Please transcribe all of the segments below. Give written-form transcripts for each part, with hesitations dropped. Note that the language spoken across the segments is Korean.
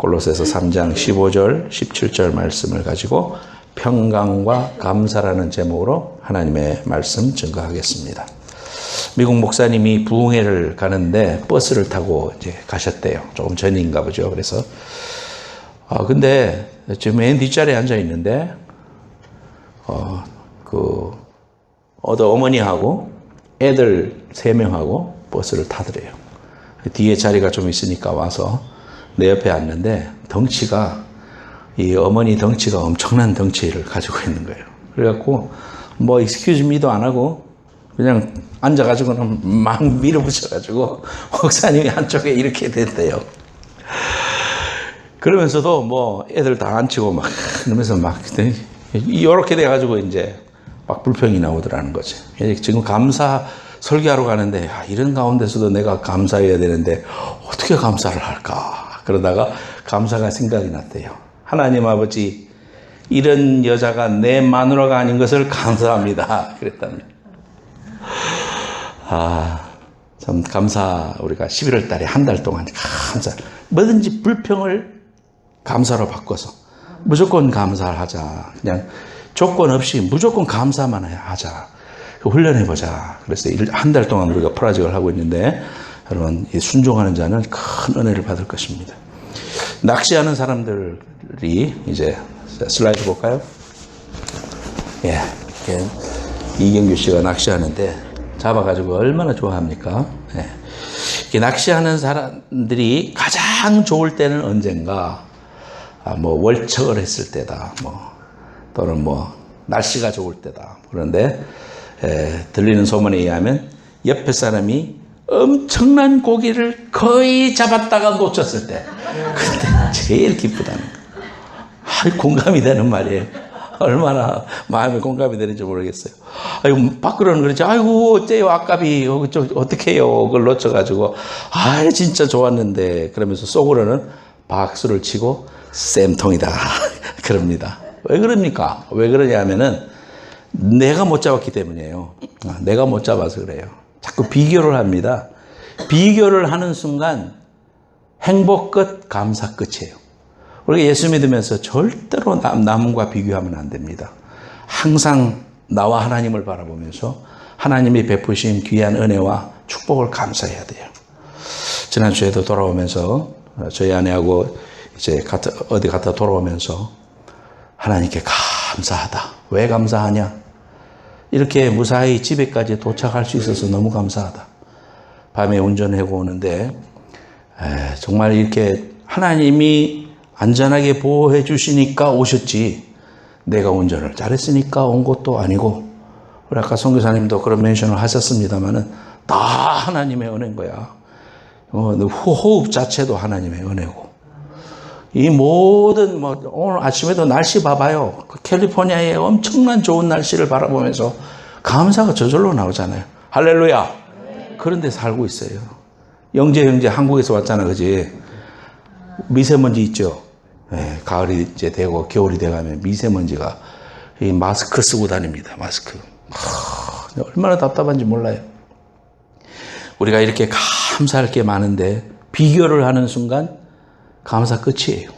골로새서 3장 15절, 17절 말씀을 가지고 평강과 감사라는 제목으로 하나님의 말씀 증거하겠습니다. 미국 목사님이 부흥회를 가는데 버스를 타고 이제 가셨대요. 조금 전인가 보죠. 그래서 근데 지금 맨 뒷자리에 앉아 있는데 어머니하고 애들 3명하고 버스를 타더래요. 뒤에 자리가 좀 있으니까 와서 내 옆에 앉는데 이 어머니 덩치가 엄청난 덩치를 가지고 있는 거예요. 그래갖고 뭐 excuse me도 안 하고 그냥 앉아가지고는 막 밀어붙여가지고 목사님이 한쪽에 이렇게 됐대요. 그러면서도 뭐 애들 다 앉히고 막 그러면서 막 이렇게 돼가지고 이제 막 불평이 나오더라는 거지. 지금 감사 설교하러 가는데 이런 가운데서도 내가 감사해야 되는데 어떻게 감사를 할까? 그러다가 감사가 생각이 났대요. 하나님 아버지, 이런 여자가 내 마누라가 아닌 것을 감사합니다. 그랬답니다. 참 감사. 우리가 11월 달에 한 달 동안 감사. 뭐든지 불평을 감사로 바꿔서 무조건 감사를 하자. 그냥 조건 없이 무조건 감사만 하자. 훈련해보자. 그래서 한 달 동안 우리가 프로젝트를 하고 있는데 여러분, 순종하는 자는 큰 은혜를 받을 것입니다. 낚시하는 사람들이 이제 슬라이드 볼까요? 예, 이경규 씨가 낚시하는데 잡아가지고 얼마나 좋아합니까? 예. 낚시하는 사람들이 가장 좋을 때는 언젠가 뭐 월척을 했을 때다, 또는 날씨가 좋을 때다. 그런데 들리는 소문에 의하면 옆에 사람이 엄청난 고기를 거의 잡았다가 놓쳤을 때 그때 제일 기쁘다는 거. 공감이 되는 말이에요. 얼마나 마음에 공감이 되는지 모르겠어요. 밖으로는 그렇지. 어째요, 아깝이. 어떻게 해요. 그걸 놓쳐가지고. 진짜 좋았는데. 그러면서 속으로는 박수를 치고 쌤통이다. 그럽니다. 왜 그럽니까? 왜 그러냐면은 내가 못 잡았기 때문이에요. 내가 못 잡아서 그래요. 자꾸 비교를 합니다. 비교를 하는 순간 행복 끝, 감사 끝이에요. 우리가 예수 믿으면서 절대로 남과 비교하면 안 됩니다. 항상 나와 하나님을 바라보면서 하나님이 베푸신 귀한 은혜와 축복을 감사해야 돼요. 지난주에도 돌아오면서 저희 아내하고 이제 어디 갔다 돌아오면서 하나님께 감사하다. 왜 감사하냐? 이렇게 무사히 집에까지 도착할 수 있어서 너무 감사하다. 밤에 운전하고 오는데 정말 이렇게 하나님이 안전하게 보호해 주시니까 오셨지 내가 운전을 잘했으니까 온 것도 아니고, 우리 아까 선교사님도 그런 멘션을 하셨습니다만은 다 하나님의 은혜인 거야. 호흡 자체도 하나님의 은혜고, 이 모든 오늘 아침에도 날씨 봐봐요. 캘리포니아의 엄청난 좋은 날씨를 바라보면서 감사가 저절로 나오잖아요. 할렐루야. 그런데 살고 있어요. 영재 한국에서 왔잖아, 그지? 미세먼지 있죠. 가을이 이제 되고 겨울이 돼가면 미세먼지가 이 마스크 쓰고 다닙니다. 마스크. 얼마나 답답한지 몰라요. 우리가 이렇게 감사할 게 많은데 비교를 하는 순간 감사 끝이에요.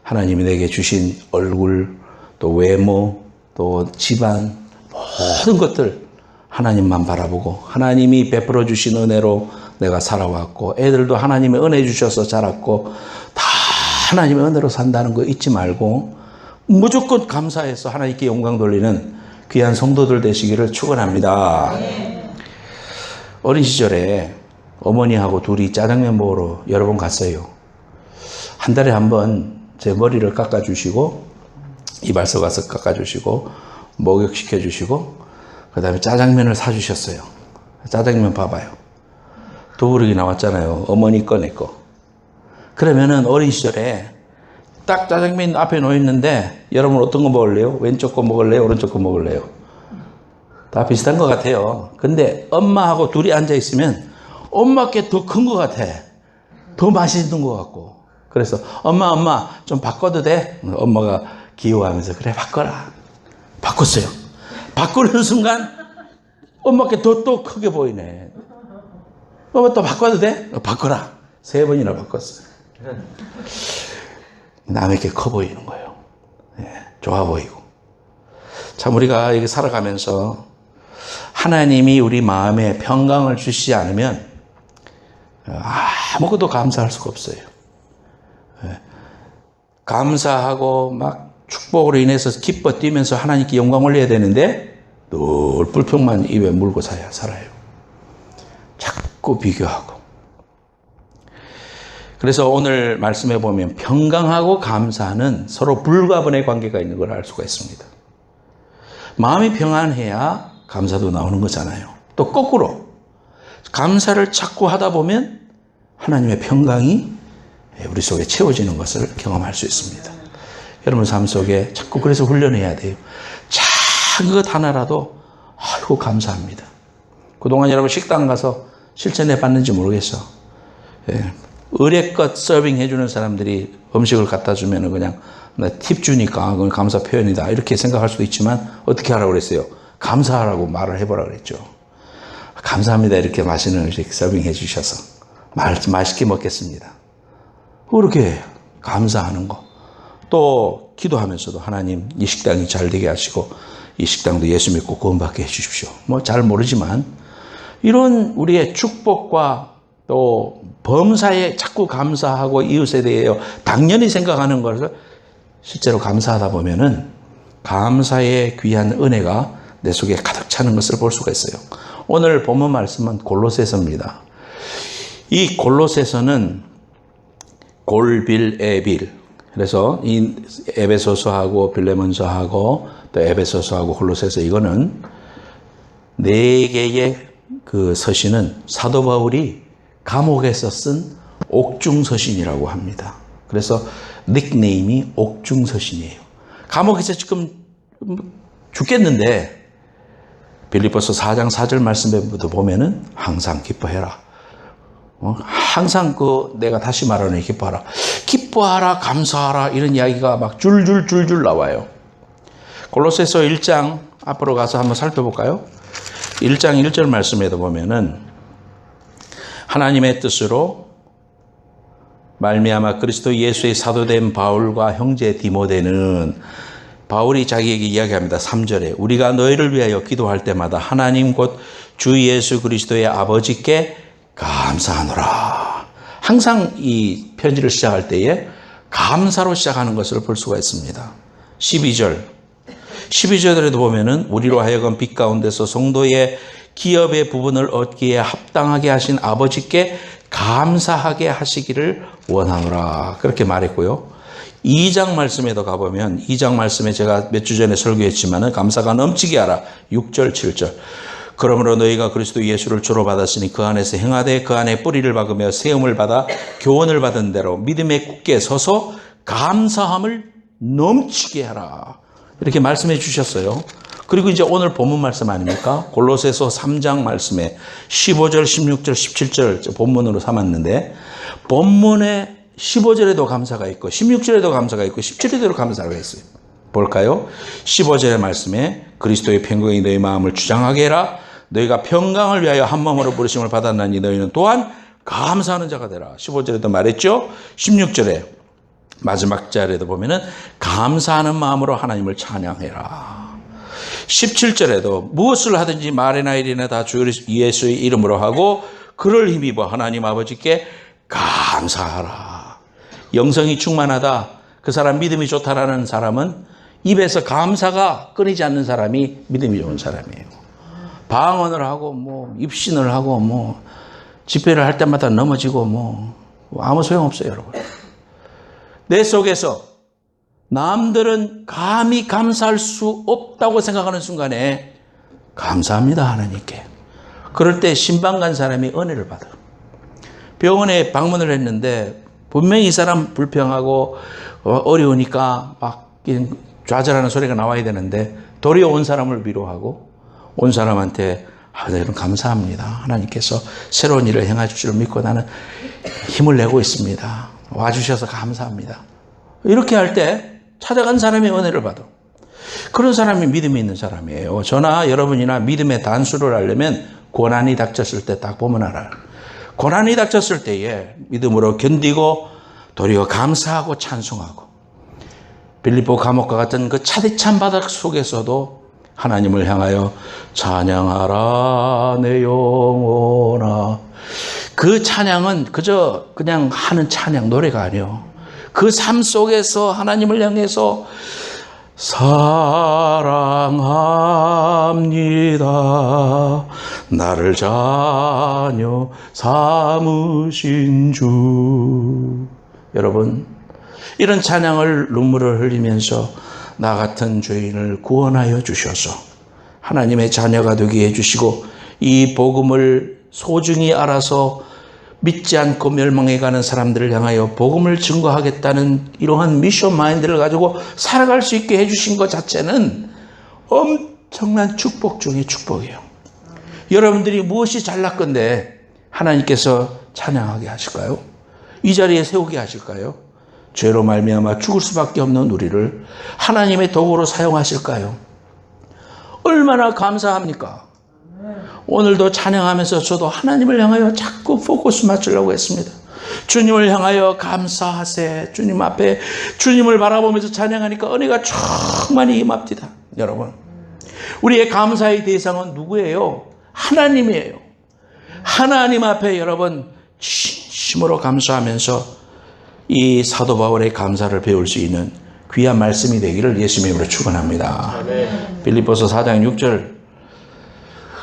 하나님이 내게 주신 얼굴, 또 외모, 또 집안, 모든 것들 하나님만 바라보고 하나님이 베풀어 주신 은혜로 내가 살아왔고, 애들도 하나님의 은혜 주셔서 자랐고, 다 하나님의 은혜로 산다는 거 잊지 말고 무조건 감사해서 하나님께 영광 돌리는 귀한 성도들 되시기를 축원합니다. 어린 시절에 어머니하고 둘이 짜장면 먹으러 여러 번 갔어요. 한 달에 한 번 제 머리를 깎아주시고, 이발소 가서 깎아주시고, 목욕시켜주시고, 그 다음에 짜장면을 사주셨어요. 짜장면 봐봐요. 두 그릇이 나왔잖아요. 어머니 거, 내 거. 그러면은 어린 시절에 딱 짜장면 앞에 놓여있는데, 여러분 어떤 거 먹을래요? 왼쪽 거 먹을래요? 오른쪽 거 먹을래요? 다 비슷한 것 같아요. 근데 엄마하고 둘이 앉아있으면 엄마께 더 큰 것 같아. 더 맛있는 것 같고. 그래서 엄마 좀 바꿔도 돼? 엄마가 귀여워하면서 그래 바꿔라. 바꿨어요. 바꾸는 순간 엄마께 더 크게 보이네. 엄마 또 바꿔도 돼? 바꿔라. 3번이나 바꿨어요. 남에게 커 보이는 거예요. 예, 좋아 보이고. 참 우리가 이렇게 살아가면서 하나님이 우리 마음에 평강을 주시지 않으면 아무것도 감사할 수가 없어요. 예, 감사하고 막 축복으로 인해서 기뻐 뛰면서 하나님께 영광 올려야 되는데 늘 불평만 입에 물고 살아요. 자꾸 비교하고. 그래서 오늘 말씀해 보면 평강하고 감사는 서로 불가분의 관계가 있는 걸 알 수가 있습니다. 마음이 평안해야 감사도 나오는 거잖아요. 또 거꾸로 감사를 자꾸 하다 보면 하나님의 평강이 우리 속에 채워지는 것을 경험할 수 있습니다. 여러분 삶 속에 자꾸 그래서 훈련해야 돼요. 작은 것 하나라도 아이고 감사합니다. 그동안 여러분 식당 가서 실천해 봤는지 모르겠어. 예. 의례껏 서빙 해주는 사람들이 음식을 갖다 주면 그냥 팁 주니까 그건 감사 표현이다 이렇게 생각할 수도 있지만 어떻게 하라고 그랬어요? 감사하라고 말을 해보라 그랬죠. 감사합니다 이렇게 맛있는 음식 서빙해 주셔서 맛있게 먹겠습니다. 그렇게 감사하는 거. 또 기도하면서도 하나님 이 식당이 잘 되게 하시고 이 식당도 예수 믿고 구원받게 해주십시오. 뭐 잘 모르지만 이런 우리의 축복과 또 범사에 자꾸 감사하고 이웃에 대해 당연히 생각하는 것을 실제로 감사하다 보면은 감사의 귀한 은혜가 내 속에 가득 차는 것을 볼 수가 있어요. 오늘 본문 말씀은 골로새서입니다. 이 골로새서는 골빌에빌. 그래서 이 에베소서하고 빌레몬서하고 또 에베소서하고 골로새서 이거는 네 개의 그 서신은 사도 바울이 감옥에서 쓴 옥중서신이라고 합니다. 그래서 닉네임이 옥중서신이에요. 감옥에서 지금 죽겠는데 빌립보서 4장 4절 말씀부터 보면은 항상 기뻐해라. 항상 내가 다시 말하는 기뻐하라. 기뻐하라, 감사하라 이런 이야기가 막 줄줄 나와요. 골로새서 1장 앞으로 가서 한번 살펴볼까요? 1장 1절 말씀에도 보면은 하나님의 뜻으로 말미암아 그리스도 예수의 사도된 바울과 형제 디모데는 바울이 자기에게 이야기합니다. 3절에 우리가 너희를 위하여 기도할 때마다 하나님 곧 주 예수 그리스도의 아버지께 감사하노라. 항상 이 편지를 시작할 때에 감사로 시작하는 것을 볼 수가 있습니다. 12절에도 보면은 우리로 하여금 빛 가운데서 성도의 기업의 부분을 얻기에 합당하게 하신 아버지께 감사하게 하시기를 원하노라. 그렇게 말했고요. 2장 말씀에도 가보면 2장 말씀에 제가 몇 주 전에 설교했지만은 감사가 넘치게 하라. 6절 7절. 그러므로 너희가 그리스도 예수를 주로 받았으니 그 안에서 행하되 그 안에 뿌리를 박으며 세움을 받아 교훈을 받은 대로 믿음에 굳게 서서 감사함을 넘치게 하라. 이렇게 말씀해 주셨어요. 그리고 이제 오늘 본문 말씀 아닙니까? 골로새서 3장 말씀에 15절, 16절, 17절 본문으로 삼았는데 본문에 15절에도 감사가 있고 16절에도 감사가 있고 17절에도 감사가 있어요. 볼까요? 15절의 말씀에 그리스도의 평강이 너희 마음을 주장하게 해라. 너희가 평강을 위하여 한 마음으로 부르심을 받았나니 너희는 또한 감사하는 자가 되라. 15절에도 말했죠. 16절에 마지막 절에도 보면은 감사하는 마음으로 하나님을 찬양해라. 17절에도 무엇을 하든지 말이나 일이나 다 주 예수의 이름으로 하고 그를 힘입어 하나님 아버지께 감사하라. 영성이 충만하다. 그 사람 믿음이 좋다라는 사람은 입에서 감사가 끊이지 않는 사람이 믿음이 좋은 사람이에요. 방언을 하고 뭐 입신을 하고 뭐 집회를 할 때마다 넘어지고 뭐 아무 소용없어요, 여러분. 내 속에서 남들은 감히 감사할 수 없다고 생각하는 순간에 감사합니다, 하나님께. 그럴 때 신방 간 사람이 은혜를 받아. 병원에 방문을 했는데 분명히 이 사람 불평하고 어려우니까 막 좌절하는 소리가 나와야 되는데 도리어 온 사람을 위로하고 온 사람한테 여러분 감사합니다. 하나님께서 새로운 일을 행해 주실 줄 믿고 나는 힘을 내고 있습니다. 와주셔서 감사합니다. 이렇게 할 때 찾아간 사람이 은혜를 받아. 그런 사람이 믿음이 있는 사람이에요. 저나 여러분이나 믿음의 단수를 하려면 고난이 닥쳤을 때 딱 보면 알아요. 고난이 닥쳤을 때에 믿음으로 견디고 도리어 감사하고 찬송하고 빌립보 감옥과 같은 그 차디찬 바닥 속에서도 하나님을 향하여 찬양하라 내 영혼아. 그 찬양은 그저 그냥 하는 찬양 노래가 아니에요. 그 삶 속에서 하나님을 향해서 사랑합니다. 나를 자녀 삼으신 주. 여러분, 이런 찬양을 눈물을 흘리면서 나 같은 죄인을 구원하여 주셔서 하나님의 자녀가 되게 해주시고 이 복음을 소중히 알아서 믿지 않고 멸망해 가는 사람들을 향하여 복음을 증거하겠다는 이러한 미션 마인드를 가지고 살아갈 수 있게 해주신 것 자체는 엄청난 축복 중의 축복이에요. 여러분들이 무엇이 잘났건데 하나님께서 찬양하게 하실까요? 이 자리에 세우게 하실까요? 죄로 말미암아 죽을 수밖에 없는 우리를 하나님의 도구로 사용하실까요? 얼마나 감사합니까? 오늘도 찬양하면서 저도 하나님을 향하여 자꾸 포커스 맞추려고 했습니다. 주님을 향하여 감사하세. 주님 앞에 주님을 바라보면서 찬양하니까 은혜가 충만히 임합니다. 여러분, 우리의 감사의 대상은 누구예요? 하나님이에요. 하나님 앞에 여러분 진심으로 감사하면서 이 사도 바울의 감사를 배울 수 있는 귀한 말씀이 되기를 예수님의 이름으로 축원합니다. 빌립보서 4장 6절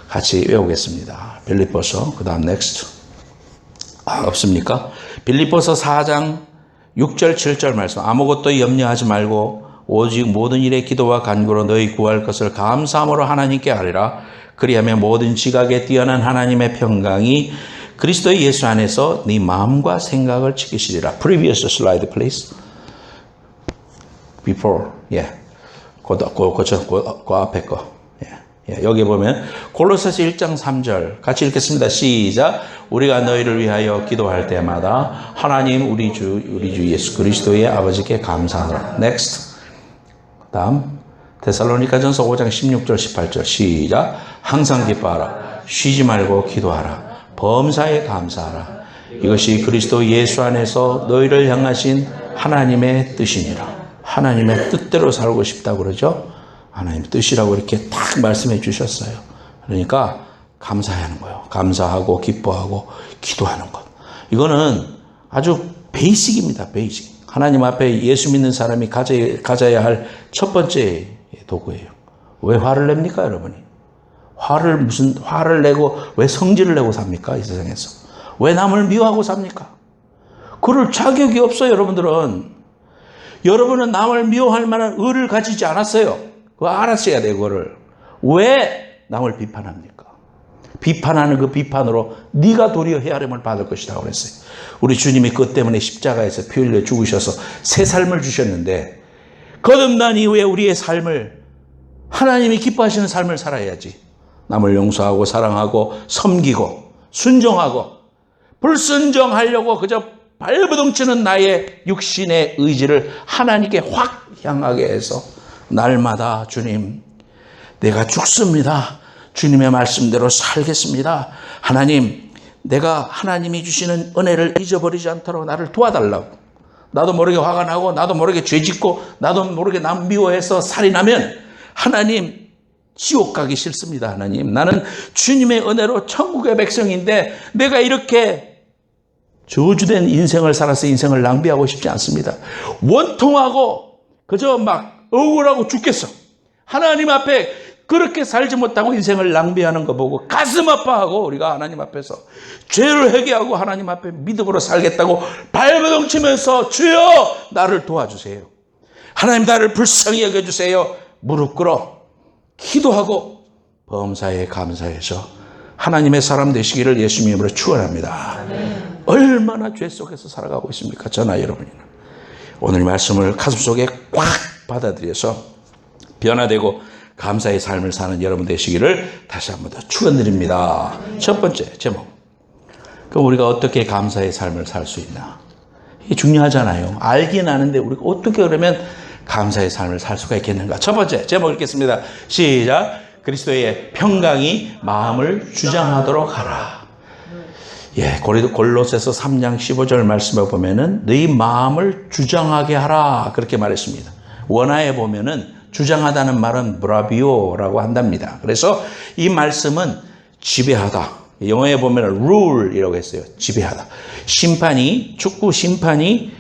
같이 외우겠습니다. 빌립보서 그 다음 넥스트. 없습니까? 빌립보서 4장 6절 7절 말씀. 아무것도 염려하지 말고 오직 모든 일에 기도와 간구로 너희 구할 것을 감사함으로 하나님께 아뢰라. 그리하면 모든 지각에 뛰어난 하나님의 평강이 그리스도 예수 안에서 네 마음과 생각을 지키시리라. Previous slide, please. Before, yeah. 그 앞에 거. Yeah. 여기 보면 골로새서 1장 3절 같이 읽겠습니다. 시작. 우리가 너희를 위하여 기도할 때마다 하나님 우리 주 예수 그리스도의 아버지께 감사하라. Next. 다음 데살로니가전서 5장 16절 18절 시작. 항상 기뻐하라. 쉬지 말고 기도하라. 범사에 감사하라. 이것이 그리스도 예수 안에서 너희를 향하신 하나님의 뜻이니라. 하나님의 뜻대로 살고 싶다고 그러죠. 하나님의 뜻이라고 이렇게 딱 말씀해 주셨어요. 그러니까 감사해야 하는 거예요. 감사하고 기뻐하고 기도하는 것. 이거는 아주 베이직입니다. 베이직. 하나님 앞에 예수 믿는 사람이 가져야 할 첫 번째 도구예요. 왜 화를 냅니까, 여러분이? 화를 내고 왜 성질을 내고 삽니까? 이 세상에서. 왜 남을 미워하고 삽니까? 그럴 자격이 없어요, 여러분들은. 여러분은 남을 미워할 만한 의를 가지지 않았어요. 그거 알았어야 돼요, 그거를. 왜 남을 비판합니까? 비판하는 그 비판으로 네가 도리어 헤아림을 받을 것이라고 그랬어요. 우리 주님이 그것 때문에 십자가에서 피 흘려 죽으셔서 새 삶을 주셨는데 거듭난 이후에 우리의 삶을 하나님이 기뻐하시는 삶을 살아야지. 남을 용서하고 사랑하고 섬기고 순종하고 불순종하려고 그저 발버둥치는 나의 육신의 의지를 하나님께 확 향하게 해서 날마다 주님 내가 죽습니다. 주님의 말씀대로 살겠습니다. 하나님 내가 하나님이 주시는 은혜를 잊어버리지 않도록 나를 도와달라고. 나도 모르게 화가 나고 나도 모르게 죄짓고 나도 모르게 남 미워해서 살인하면 하나님 지옥 가기 싫습니다. 하나님 나는 주님의 은혜로 천국의 백성인데 내가 이렇게 저주된 인생을 살아서 인생을 낭비하고 싶지 않습니다. 원통하고 그저 막 억울하고 죽겠어. 하나님 앞에 그렇게 살지 못하고 인생을 낭비하는 거 보고 가슴 아파하고 우리가 하나님 앞에서 죄를 회개하고 하나님 앞에 믿음으로 살겠다고 발버둥 치면서 주여 나를 도와주세요. 하나님 나를 불쌍히 여겨주세요. 무릎 꿇어 기도하고 범사에 감사해서 하나님의 사람 되시기를 예수님의 이름으로 축원합니다. 얼마나 죄 속에서 살아가고 있습니까? 저나 여러분이나. 오늘 말씀을 가슴속에 꽉 받아들여서 변화되고 감사의 삶을 사는 여러분 되시기를 다시 한 번 더 축원드립니다. 첫 번째 제목. 그럼 우리가 어떻게 감사의 삶을 살 수 있나? 이게 중요하잖아요. 알긴 아는데 우리가 어떻게 그러면 감사의 삶을 살 수가 있겠는가? 첫 번째 제목 읽겠습니다. 시작. 그리스도의 평강이 마음을 주장하도록 하라. 예, 골로새서 3장 15절 말씀에 보면은 너희 마음을 주장하게 하라 그렇게 말했습니다. 원어에 보면은 주장하다는 말은 브라비오라고 한답니다. 그래서 이 말씀은 지배하다. 영어에 보면 rule이라고 했어요. 지배하다. 심판이 축구 심판이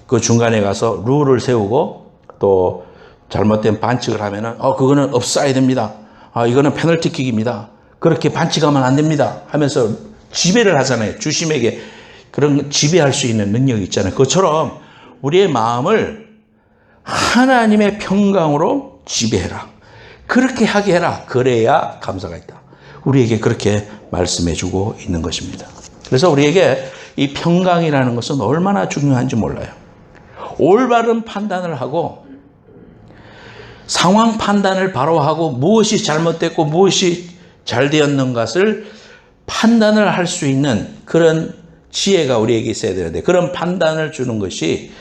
그 중간에 가서 룰을 세우고 또 잘못된 반칙을 하면은 그거는 업사이드입니다. 이거는 페널티킥입니다. 그렇게 반칙하면 안 됩니다. 하면서 지배를 하잖아요. 주심에게 그런 지배할 수 있는 능력이 있잖아요. 그것처럼 우리의 마음을 하나님의 평강으로 지배해라. 그렇게 하게 해라. 그래야 감사가 있다. 우리에게 그렇게 말씀해 주고 있는 것입니다. 그래서 우리에게 이 평강이라는 것은 얼마나 중요한지 몰라요. 올바른 판단을 하고 상황 판단을 바로 하고 무엇이 잘못됐고 무엇이 잘 되었는 것을 판단을 할 수 있는 그런 지혜가 우리에게 있어야 되는데 그런 판단을 주는 것이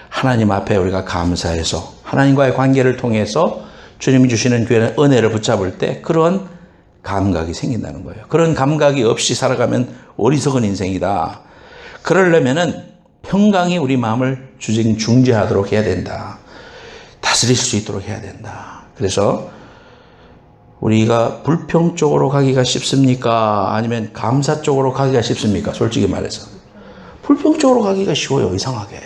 하나님 앞에 우리가 감사해서 하나님과의 관계를 통해서 주님이 주시는 은혜를 붙잡을 때 그런 감각이 생긴다는 거예요. 그런 감각이 없이 살아가면 어리석은 인생이다. 그러려면은 평강이 우리 마음을 중재하도록 해야 된다. 다스릴 수 있도록 해야 된다. 그래서 우리가 불평 쪽으로 가기가 쉽습니까? 아니면 감사 쪽으로 가기가 쉽습니까? 솔직히 말해서. 불평 쪽으로 가기가 쉬워요. 이상하게.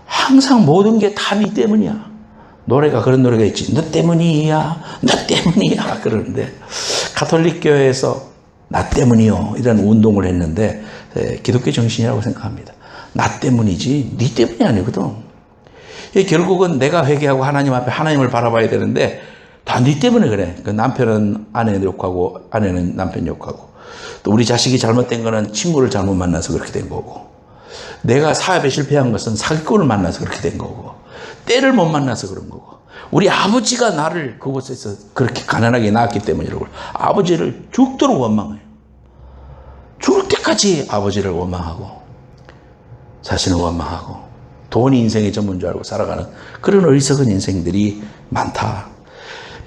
항상 모든 게 다 네 때문이야. 노래가 그런 노래가 있지. 너 때문이야. 나 때문이야. 그러는데 가톨릭 교회에서 나 때문이요. 이런 운동을 했는데 기독교 정신이라고 생각합니다. 나 때문이지 네 때문이 아니거든. 결국은 내가 회개하고 하나님 앞에 하나님을 바라봐야 되는데 다 네 때문에 그래. 그 남편은 아내 욕하고 아내는 남편 욕하고 또 우리 자식이 잘못된 거는 친구를 잘못 만나서 그렇게 된 거고 내가 사업에 실패한 것은 사기꾼을 만나서 그렇게 된 거고 때를 못 만나서 그런 거고 우리 아버지가 나를 그곳에서 그렇게 가난하게 낳았기 때문이라고 아버지를 죽도록 원망해요. 죽을 때까지 아버지를 원망하고 자신을 원망하고 돈이 인생의 전부인 줄 알고 살아가는 그런 어리석은 인생들이 많다.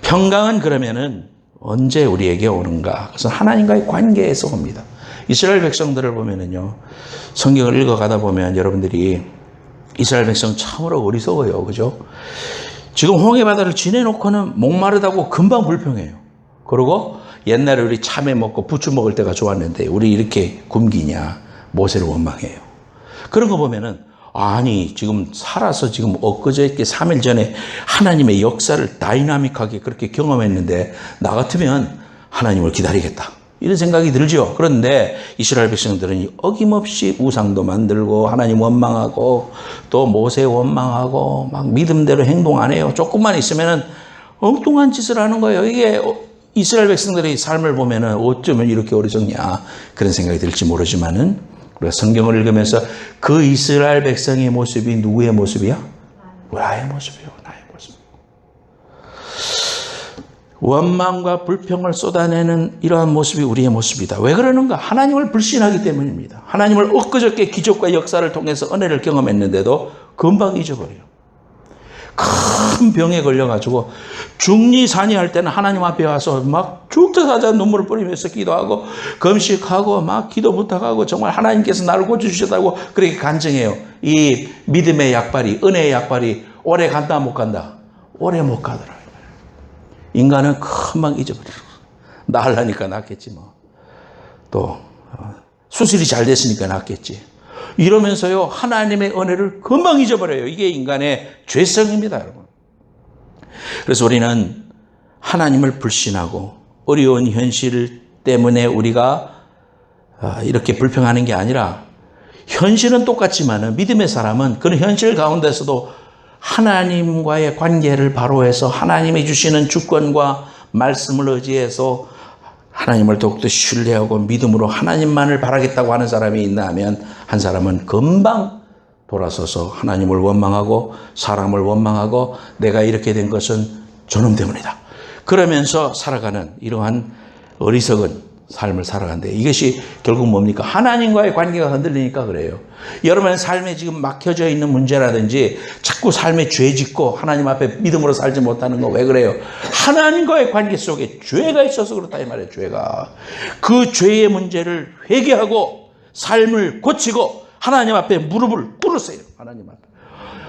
평강은 그러면은 언제 우리에게 오는가? 그래서 하나님과의 관계에서 옵니다. 이스라엘 백성들을 보면은요, 성경을 읽어가다 보면 여러분들이 이스라엘 백성 참으로 어리석어요. 그죠? 지금 홍해바다를 지내놓고는 목마르다고 금방 불평해요. 그리고 옛날에 우리 참외 먹고 부추 먹을 때가 좋았는데 우리 이렇게 굶기냐? 모세를 원망해요. 그런 거 보면은 아니 지금 살아서 지금 엊그저께 3일 전에 하나님의 역사를 다이나믹하게 그렇게 경험했는데 나 같으면 하나님을 기다리겠다. 이런 생각이 들죠. 그런데 이스라엘 백성들은 어김없이 우상도 만들고 하나님 원망하고 또 모세 원망하고 막 믿음대로 행동 안 해요. 조금만 있으면은 엉뚱한 짓을 하는 거예요. 이게 이스라엘 백성들의 삶을 보면은 어쩌면 이렇게 어리석냐 그런 생각이 들지 모르지만은 우리가 성경을 읽으면서 그 이스라엘 백성의 모습이 누구의 모습이야? 나의 모습이요. 나의 모습. 원망과 불평을 쏟아내는 이러한 모습이 우리의 모습이다. 왜 그러는가? 하나님을 불신하기 때문입니다. 하나님을 엊그저께 기적과 역사를 통해서 은혜를 경험했는데도 금방 잊어버려요. 큰 병에 걸려가지고 중리산이 할 때는 하나님 앞에 와서 막 죽자 사자 눈물을 뿌리면서 기도하고 금식하고 막 기도 부탁하고 정말 하나님께서 나를 고쳐주셨다고 그렇게 간증해요. 이 믿음의 약발이 은혜의 약발이 오래 간다 못 간다? 오래 못 가더라. 인간은 금방 잊어버려요. 나 하려니까 낫겠지 뭐. 또 수술이 잘 됐으니까 낫겠지. 이러면서요 하나님의 은혜를 금방 잊어버려요. 이게 인간의 죄성입니다, 여러분. 그래서 우리는 하나님을 불신하고 어려운 현실 때문에 우리가 이렇게 불평하는 게 아니라 현실은 똑같지만 믿음의 사람은 그런 현실 가운데서도 하나님과의 관계를 바로 해서 하나님이 주시는 주권과 말씀을 의지해서 하나님을 더욱더 신뢰하고 믿음으로 하나님만을 바라겠다고 하는 사람이 있나 하면 한 사람은 금방 돌아서서 하나님을 원망하고 사람을 원망하고 내가 이렇게 된 것은 저놈 때문이다. 그러면서 살아가는 이러한 어리석은 삶을 살아간대. 이것이 결국 뭡니까? 하나님과의 관계가 흔들리니까 그래요. 여러분의 삶에 지금 막혀져 있는 문제라든지 자꾸 삶에 죄 짓고 하나님 앞에 믿음으로 살지 못하는 거 왜 그래요? 하나님과의 관계 속에 죄가 있어서 그렇다 이 말이에요. 죄가. 그 죄의 문제를 회개하고 삶을 고치고 하나님 앞에 무릎을 꿇으세요.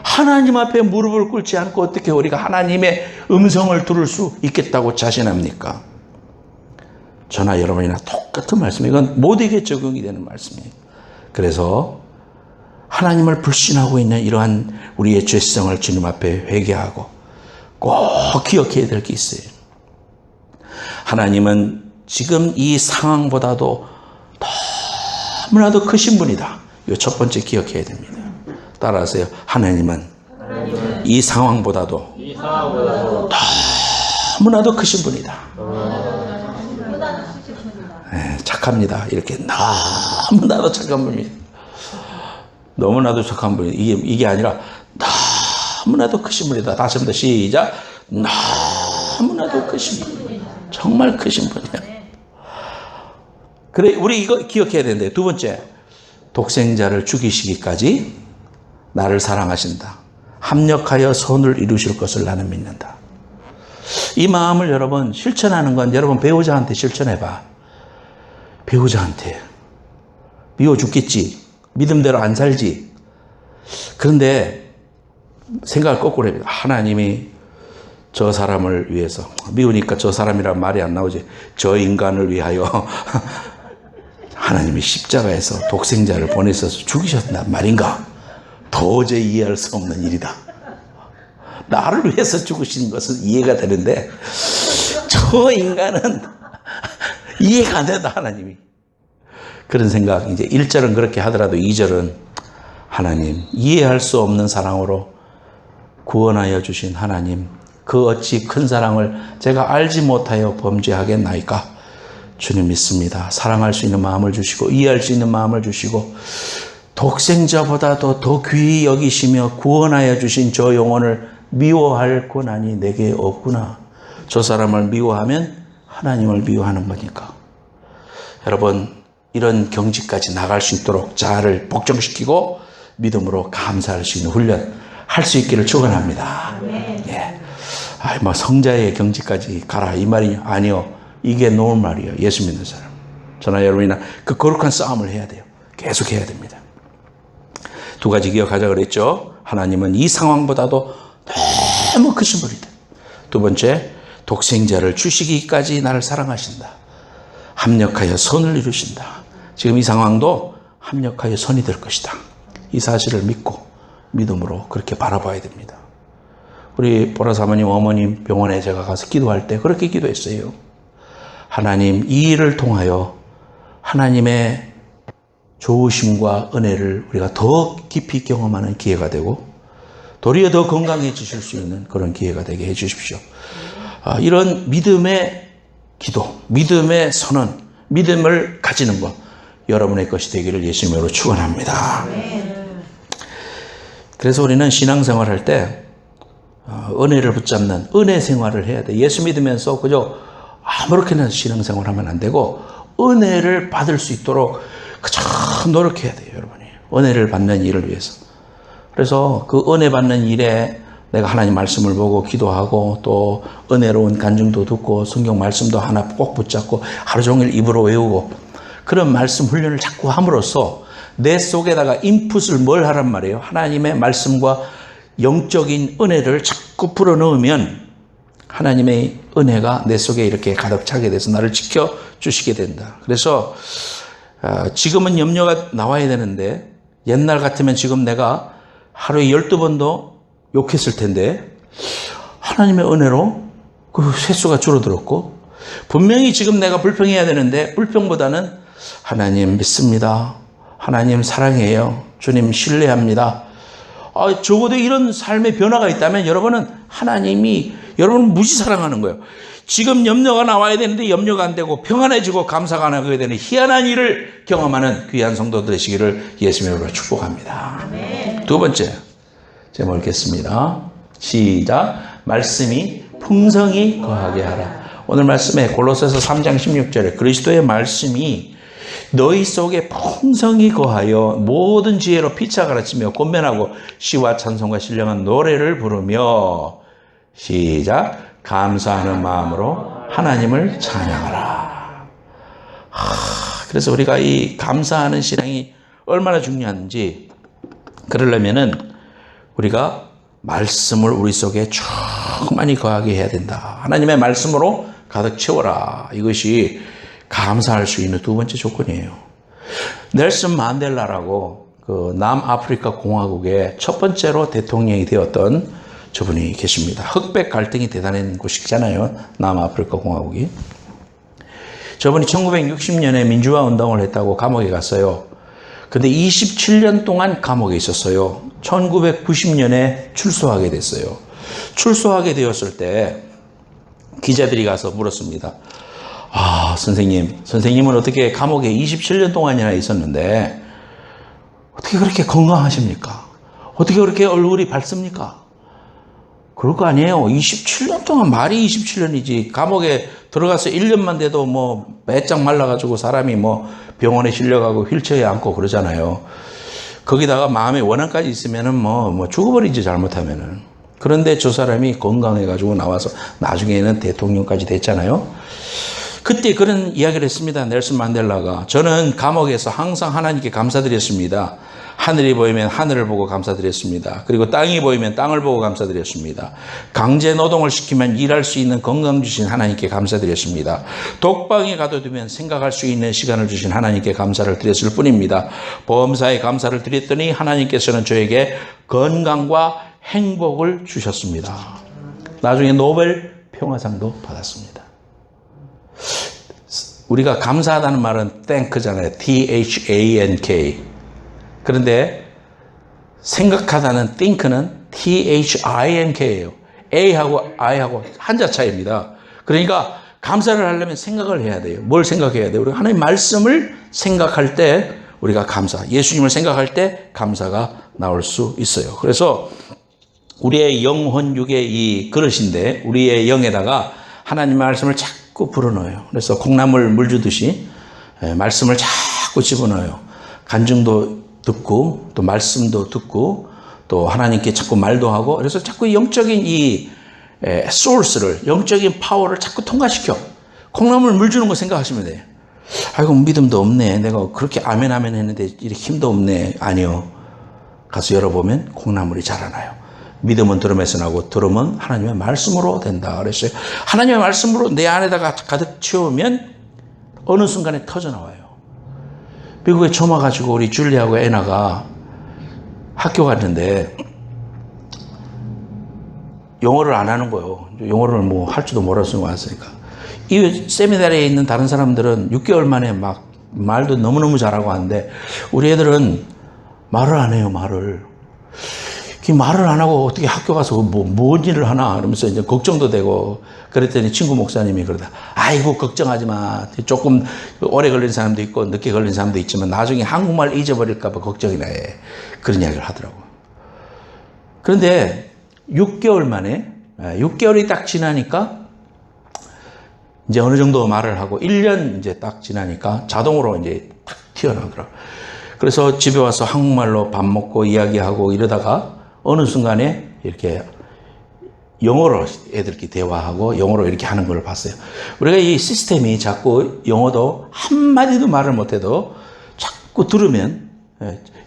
하나님 앞에 무릎을 꿇지 않고 어떻게 우리가 하나님의 음성을 들을 수 있겠다고 자신합니까? 저나 여러분이나 똑같은 말씀이에요. 이건 모두에게 적용이 되는 말씀이에요. 그래서 하나님을 불신하고 있는 이러한 우리의 죄성을 주님 앞에 회개하고 꼭 기억해야 될 게 있어요. 하나님은 지금 이 상황보다도 너무나도 크신 분이다. 이거 첫 번째 기억해야 됩니다. 따라하세요. 하나님은 이 상황보다도 너무나도 크신 분이다. 네, 착합니다. 이렇게 너무나도 착한 분입니다. 너무나도 착한 분이 이게 아니라 너무나도 크신 분이다. 다시 한번 시작. 너무나도 크신 분. 정말 크신 분이야. 그래, 우리 이거 기억해야 되는데, 두 번째, 독생자를 죽이시기까지 나를 사랑하신다. 합력하여 선을 이루실 것을 나는 믿는다. 이 마음을 여러분 실천하는 건 여러분 배우자한테 실천해봐. 배우자한테. 미워 죽겠지. 믿음대로 안 살지. 그런데 생각을 거꾸로 해요. 하나님이 저 사람을 위해서, 미우니까 저 사람이란 말이 안 나오지. 저 인간을 위하여 하나님이 십자가에서 독생자를 보내셔서 죽이셨단 말인가? 도저히 이해할 수 없는 일이다. 나를 위해서 죽으신 것은 이해가 되는데 저 인간은 이해가 안 된다. 하나님이. 그런 생각. 이제 1절은 그렇게 하더라도 2절은 하나님, 이해할 수 없는 사랑으로 구원하여 주신 하나님, 그 어찌 큰 사랑을 제가 알지 못하여 범죄하겠나이까? 주님 믿습니다. 사랑할 수 있는 마음을 주시고 이해할 수 있는 마음을 주시고 독생자보다도 더 귀히 여기시며 구원하여 주신 저 영혼을 미워할 권한이 내게 없구나. 저 사람을 미워하면 하나님을 미워하는 거니까. 여러분, 이런 경지까지 나갈 수 있도록 자아를 복종시키고 믿음으로 감사할 수 있는 훈련 할 수 있기를 축원합니다. 예. 뭐 성자의 경지까지 가라 이 말이 아니요. 이게 놓은 말이에요. 예수 믿는 사람. 저나 여러분이나 그 거룩한 싸움을 해야 돼요. 계속 해야 됩니다. 두 가지 기억하자 그랬죠. 하나님은 이 상황보다도 너무 크신 분이다. 두 번째, 독생자를 주시기까지 나를 사랑하신다. 합력하여 선을 이루신다. 지금 이 상황도 합력하여 선이 될 것이다. 이 사실을 믿고 믿음으로 그렇게 바라봐야 됩니다. 우리 보라 사모님 어머님 병원에 제가 가서 기도할 때 그렇게 기도했어요. 하나님, 이 일을 통하여 하나님의 좋으심과 은혜를 우리가 더 깊이 경험하는 기회가 되고 도리어 더 건강해지실 수 있는 그런 기회가 되게 해 주십시오. 이런 믿음의 기도, 믿음의 선언, 믿음을 가지는 것 여러분의 것이 되기를 예수님으로 축원합니다. 그래서 우리는 신앙생활할 때 은혜를 붙잡는 은혜 생활을 해야 돼. 예수 믿으면서 그저 아무렇게나 신앙생활하면 안 되고 은혜를 받을 수 있도록 그저 노력해야 돼요, 여러분이. 은혜를 받는 일을 위해서. 그래서 그 은혜 받는 일에 내가 하나님 말씀을 보고 기도하고 또 은혜로운 간증도 듣고 성경 말씀도 하나 꼭 붙잡고 하루 종일 입으로 외우고 그런 말씀 훈련을 자꾸 함으로써 내 속에다가 인풋을 뭘 하란 말이에요? 하나님의 말씀과 영적인 은혜를 자꾸 불어넣으면 하나님의 은혜가 내 속에 이렇게 가득 차게 돼서 나를 지켜주시게 된다. 그래서 지금은 염려가 나와야 되는데 옛날 같으면 지금 내가 하루에 12번도 욕했을 텐데 하나님의 은혜로 그 횟수가 줄어들었고 분명히 지금 내가 불평해야 되는데 불평보다는 하나님 믿습니다. 하나님 사랑해요. 주님 신뢰합니다. 적어도 이런 삶의 변화가 있다면 여러분은 하나님이 여러분을 무지 사랑하는 거예요. 지금 염려가 나와야 되는데 염려가 안 되고 평안해지고 감사가 안 하게 되는 희한한 일을 경험하는 귀한 성도 되시기를 예수님으로 축복합니다. 아멘. 두 번째 제목 읽겠습니다. 시작. 말씀이 풍성히 거하게 하라. 오늘 말씀에 골로새서 3장 16절에 그리스도의 말씀이 너희 속에 풍성히 거하여 모든 지혜로 피차 가르치며 권면하고 시와 찬송과 신령한 노래를 부르며 시작 감사하는 마음으로 하나님을 찬양하라. 그래서 우리가 이 감사하는 신앙이 얼마나 중요한지 그러려면은 우리가 말씀을 우리 속에 충만히 거하게 해야 된다. 하나님의 말씀으로 가득 채워라. 이것이 감사할 수 있는 두 번째 조건이에요. 넬슨 만델라라고 그 남아프리카 공화국의 첫 번째로 대통령이 되었던 저분이 계십니다. 흑백 갈등이 대단한 곳이잖아요. 남아프리카 공화국이. 저분이 1960년에 민주화 운동을 했다고 감옥에 갔어요. 근데 27년 동안 감옥에 있었어요. 1990년에 출소하게 됐어요. 출소하게 되었을 때 기자들이 가서 물었습니다. 선생님은 어떻게 감옥에 27년 동안이나 있었는데 어떻게 그렇게 건강하십니까? 어떻게 그렇게 얼굴이 밝습니까? 그럴 거 아니에요. 27년 동안 말이 27년이지. 감옥에 들어가서 1년만 돼도 뭐 배짱 말라가지고 사람이 뭐 병원에 실려가고 휠체어에 앉고 그러잖아요. 거기다가 마음의 원한까지 있으면은 뭐 죽어버리지 잘못하면은. 그런데 저 사람이 건강해가지고 나와서 나중에는 대통령까지 됐잖아요. 그때 그런 이야기를 했습니다. 넬슨 만델라가. 저는 감옥에서 항상 하나님께 감사드렸습니다. 하늘이 보이면 하늘을 보고 감사드렸습니다. 그리고 땅이 보이면 땅을 보고 감사드렸습니다. 강제 노동을 시키면 일할 수 있는 건강 주신 하나님께 감사드렸습니다. 독방에 가둬두면 생각할 수 있는 시간을 주신 하나님께 감사를 드렸을 뿐입니다. 보험사에 감사를 드렸더니 하나님께서는 저에게 건강과 행복을 주셨습니다. 나중에 노벨 평화상도 받았습니다. 우리가 감사하다는 말은 thank잖아요. T-H-A-N-K. 그런데 생각하다는 think는 T-H-I-N-K예요. A하고 I하고 한자 차이입니다. 그러니까 감사를 하려면 생각을 해야 돼요. 뭘 생각해야 돼요? 우리가 하나님의 말씀을 생각할 때 우리가 감사, 예수님을 생각할 때 감사가 나올 수 있어요. 그래서 우리의 영혼육의 이 그릇인데 우리의 영에다가 하나님의 말씀을 자꾸 불어넣어요. 그래서 콩나물 물 주듯이 말씀을 자꾸 집어넣어요. 간증도 듣고 또 말씀도 듣고 또 하나님께 자꾸 말도 하고 그래서 자꾸 영적인 이 소스를 영적인 파워를 자꾸 통과시켜. 콩나물 물 주는 거 생각하시면 돼요. 아이고 믿음도 없네. 내가 그렇게 아멘 했는데 이렇게 힘도 없네. 아니요. 가서 열어보면 콩나물이 자라나요. 믿음은 들음에서 나고 들음은 하나님의 말씀으로 된다 그랬어요. 하나님의 말씀으로 내 안에다가 가득 채우면 어느 순간에 터져나와요. 미국에 처음 와가지고 우리 줄리하고 애나가 학교 갔는데 영어를 안 하는 거예요. 영어를 뭐 할 줄도 몰라서 왔으니까. 이 세미나리에 있는 다른 사람들은 6개월 만에 막 말도 너무너무 잘하고 하는데 우리 애들은 말을 안 해요, 말을. 말을 안 하고 어떻게 학교 가서 뭔 일을 하나 그러면서 이제 걱정도 되고 그랬더니 친구 목사님이 그러다 아이고 걱정하지 마. 조금 오래 걸린 사람도 있고 늦게 걸린 사람도 있지만 나중에 한국말 잊어버릴까 봐 걱정이나 해. 그런 이야기를 하더라고요. 그런데 6개월 만에 6개월이 딱 지나니까 이제 어느 정도 말을 하고 1년 이제 딱 지나니까 자동으로 이제 탁 튀어나오더라고요. 그래서 집에 와서 한국말로 밥 먹고 이야기하고 이러다가 어느 순간에 이렇게 영어로 애들끼리 대화하고 영어로 이렇게 하는 걸 봤어요. 우리가 이 시스템이 자꾸 영어도 한마디도 말을 못해도 자꾸 들으면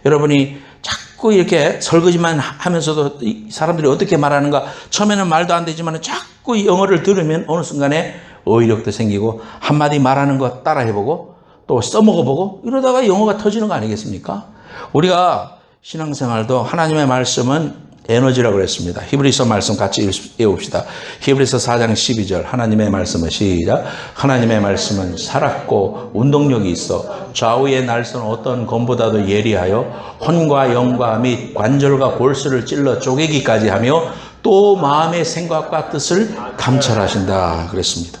여러분이 자꾸 이렇게 설거지만 하면서도 사람들이 어떻게 말하는가 처음에는 말도 안 되지만 자꾸 영어를 들으면 어느 순간에 어휘력도 생기고 한마디 말하는 거 따라해보고 또 써먹어보고 이러다가 영어가 터지는 거 아니겠습니까? 우리가 신앙생활도 하나님의 말씀은 에너지라고 그랬습니다. 히브리서 말씀 같이 읽어봅시다. 히브리서 4장 12절 하나님의 말씀은 시작. 하나님의 말씀은 살았고 운동력이 있어 좌우의 날선 어떤 검보다도 예리하여 혼과 영과 및 관절과 골수를 찔러 쪼개기까지 하며 또 마음의 생각과 뜻을 감찰하신다 그랬습니다.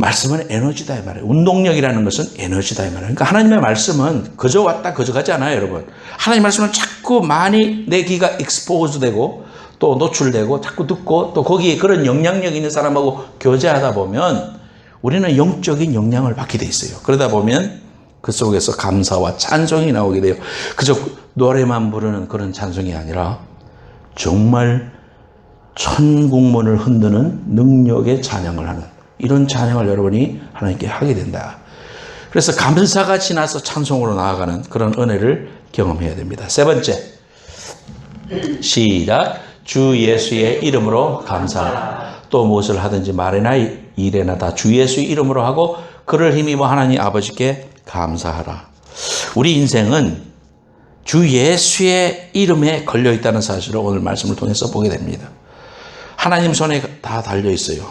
말씀은 에너지다 이 말이에요. 운동력이라는 것은 에너지다 이 말이에요. 그러니까 하나님의 말씀은 그저 왔다 그저 가지 않아요, 여러분. 하나님의 말씀은 자꾸 많이 내 귀가 expose 되고 또 노출되고 자꾸 듣고 또 거기에 그런 영향력 있는 사람하고 교제하다 보면 우리는 영적인 영향을 받게 돼 있어요. 그러다 보면 그 속에서 감사와 찬송이 나오게 돼요. 그저 노래만 부르는 그런 찬송이 아니라 정말 천국문을 흔드는 능력의 찬양을 하는 이런 찬양을 여러분이 하나님께 하게 된다. 그래서 감사가 지나서 찬송으로 나아가는 그런 은혜를 경험해야 됩니다. 세 번째, 시작. 주 예수의 이름으로 감사하라. 또 무엇을 하든지 말이나 일에나 다 주 예수의 이름으로 하고 그를 힘입어 하나님 아버지께 감사하라. 우리 인생은 주 예수의 이름에 걸려 있다는 사실을 오늘 말씀을 통해서 보게 됩니다. 하나님 손에 다 달려 있어요.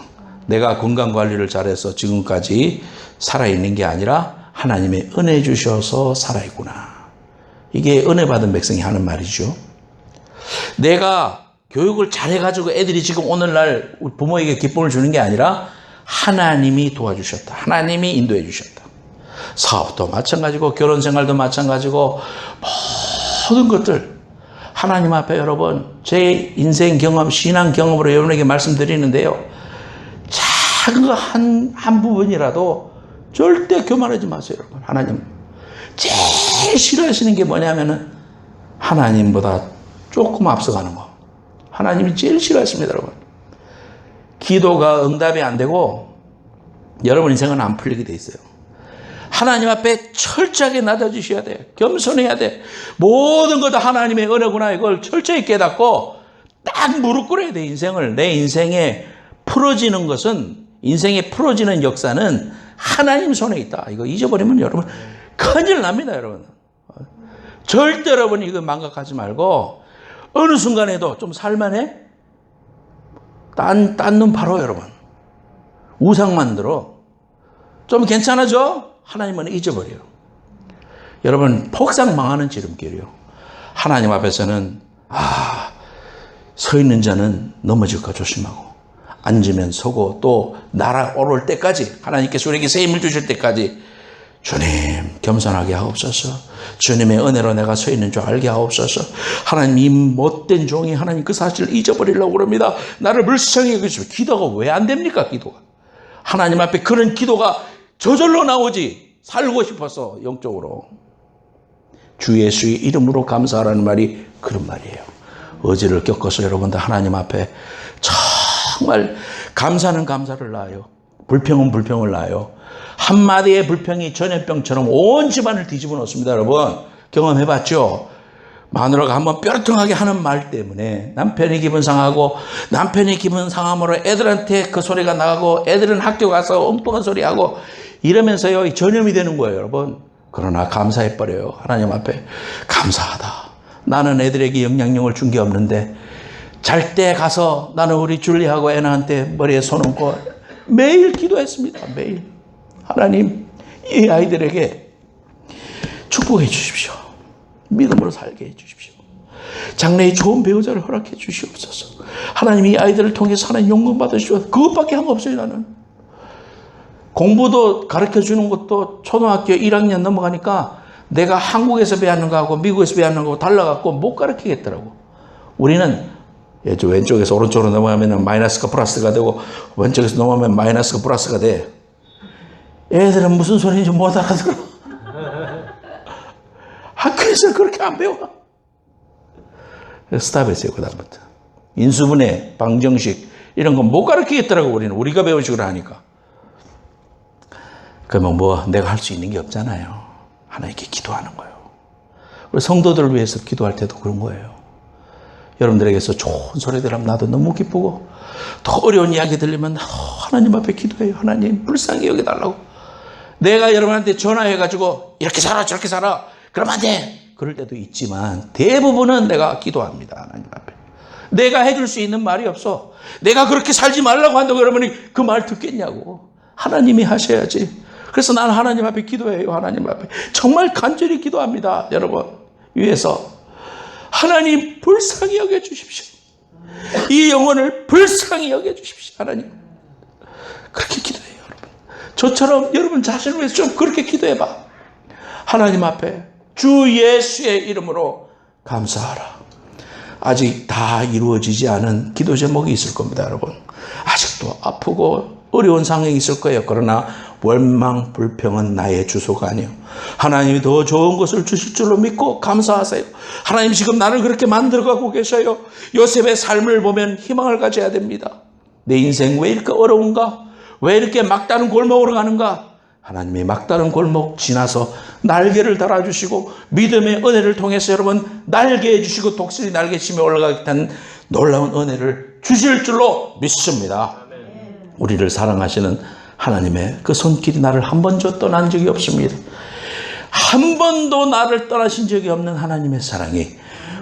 내가 건강관리를 잘해서 지금까지 살아있는 게 아니라 하나님의 은혜 주셔서 살아있구나. 이게 은혜 받은 백성이 하는 말이죠. 내가 교육을 잘해가지고 애들이 지금 오늘날 부모에게 기쁨을 주는 게 아니라 하나님이 도와주셨다. 하나님이 인도해 주셨다. 사업도 마찬가지고 결혼생활도 마찬가지고 모든 것들 하나님 앞에 여러분 제 인생 경험, 신앙 경험으로 여러분에게 말씀드리는데요. 작은 거 한 부분이라도 절대 교만하지 마세요. 여러분. 하나님 제일 싫어하시는 게 뭐냐면은 하나님보다 조금 앞서가는 거. 하나님이 제일 싫어하십니다. 여러분. 기도가 응답이 안 되고 여러분 인생은 안 풀리게 돼 있어요. 하나님 앞에 철저하게 낮아지셔야 돼. 겸손해야 돼. 모든 것 다 하나님의 은혜구나 이걸 철저히 깨닫고 딱 무릎 꿇어야 돼. 인생을. 내 인생에 풀어지는 것은 인생에 풀어지는 역사는 하나님 손에 있다. 이거 잊어버리면 여러분 큰일 납니다. 여러분. 절대 여러분 이거 망각하지 말고 어느 순간에도 좀 살만해? 딴 눈 바로 여러분. 우상 만들어. 좀 괜찮아져? 하나님은 잊어버려요. 여러분 폭삭 망하는 지름길이요. 하나님 앞에서는 서 있는 자는 넘어질까 조심하고 앉으면 서고 또 날아오를 때까지 하나님께서 우리에게 새 힘을 주실 때까지 주님 겸손하게 하옵소서. 주님의 은혜로 내가 서 있는 줄 알게 하옵소서. 하나님 이 못된 종이 하나님 그 사실을 잊어버리려고 그럽니다. 나를 불쌍히 여기시오. 기도가 왜 안 됩니까? 기도가. 하나님 앞에 그런 기도가 저절로 나오지. 살고 싶어서 영적으로. 주 예수의 이름으로 감사하라는 말이 그런 말이에요. 어제를 겪어서 여러분들 하나님 앞에 정말 감사는 감사를 낳아요. 불평은 불평을 낳아요. 한마디의 불평이 전염병처럼 온 집안을 뒤집어 놓습니다. 여러분 경험해봤죠? 마누라가 한번 뾰루통하게 하는 말 때문에 남편이 기분 상하고 남편이 기분 상함으로 애들한테 그 소리가 나가고 애들은 학교 가서 엉뚱한 소리하고 이러면서요 전염이 되는 거예요. 여러분 그러나 감사해버려요. 하나님 앞에 감사하다. 나는 애들에게 영향력을 준 게 없는데 잘 때 가서 나는 우리 줄리하고 애나한테 머리에 손 얹고 매일 기도했습니다. 매일. 하나님 이 아이들에게 축복해 주십시오. 믿음으로 살게 해 주십시오. 장래에 좋은 배우자를 허락해 주시옵소서. 하나님 이 아이들을 통해서 하나님 영광 받으시옵소서. 그것밖에 한 거 없어요. 나는 공부도 가르쳐 주는 것도 초등학교 1학년 넘어가니까 내가 한국에서 배우는 거하고 미국에서 배우는 거하고 달라갖고 못 가르치겠더라고. 우리는 왼쪽에서 오른쪽으로 넘어가면 마이너스가 플러스가 되고 왼쪽에서 넘어가면 마이너스가 플러스가 돼. 애들은 무슨 소리인지 못 알아들어. 학교에서 그렇게 안 배워. 스탑했어요. 그 다음부터 인수분해, 방정식 이런 건 못 가르치겠더라고. 우리가 배운 식으로 하니까. 그러면 뭐 내가 할 수 있는 게 없잖아요. 하나님께 기도하는 거예요. 우리 성도들을 위해서 기도할 때도 그런 거예요. 여러분들에게서 좋은 소리 들으면 나도 너무 기쁘고 더 어려운 이야기 들리면 하나님 앞에 기도해요. 하나님 불쌍히 여겨달라고. 내가 여러분한테 전화해가지고 이렇게 살아 저렇게 살아 그러면 안 돼. 그럴 때도 있지만 대부분은 내가 기도합니다. 하나님 앞에. 내가 해줄 수 있는 말이 없어. 내가 그렇게 살지 말라고 한다고 여러분이 그 말 듣겠냐고. 하나님이 하셔야지. 그래서 나는 하나님 앞에 기도해요. 하나님 앞에. 정말 간절히 기도합니다. 여러분 위해서. 하나님 불쌍히 여겨주십시오. 이 영혼을 불쌍히 여겨주십시오. 하나님. 그렇게 기도해요. 여러분. 저처럼 여러분 자신을 위해서 좀 그렇게 기도해봐. 하나님 앞에 주 예수의 이름으로 감사하라. 아직 다 이루어지지 않은 기도 제목이 있을 겁니다, 여러분. 아직도 아프고 어려운 상황이 있을 거예요. 그러나 원망, 불평은 나의 주소가 아니요. 하나님이 더 좋은 것을 주실 줄로 믿고 감사하세요. 하나님 지금 나를 그렇게 만들어가고 계셔요. 요셉의 삶을 보면 희망을 가져야 됩니다. 내 인생 왜 이렇게 어려운가? 왜 이렇게 막다른 골목으로 가는가? 하나님이 막다른 골목 지나서 날개를 달아주시고 믿음의 은혜를 통해서 여러분 날개해 주시고 독수리 날개치며 올라가겠다는 놀라운 은혜를 주실 줄로 믿습니다. 우리를 사랑하시는 하나님의 그 손길이 나를 한 번도 떠난 적이 없습니다. 한 번도 나를 떠나신 적이 없는 하나님의 사랑이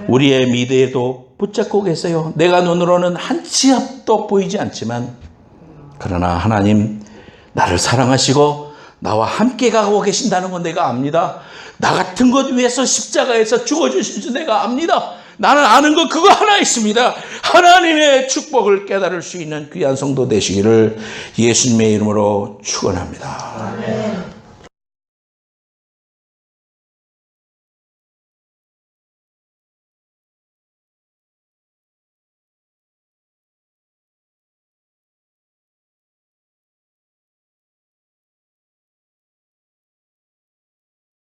우리의 미래에도 붙잡고 계세요. 내가 눈으로는 한 치 앞도 보이지 않지만 그러나 하나님 나를 사랑하시고 나와 함께 가고 계신다는 건 내가 압니다. 나 같은 것 위해서 십자가에서 죽어주신 줄 내가 압니다. 나는 아는 것 그거 하나 있습니다. 하나님의 축복을 깨달을 수 있는 귀한 성도 되시기를 예수님의 이름으로 축원합니다. 아멘.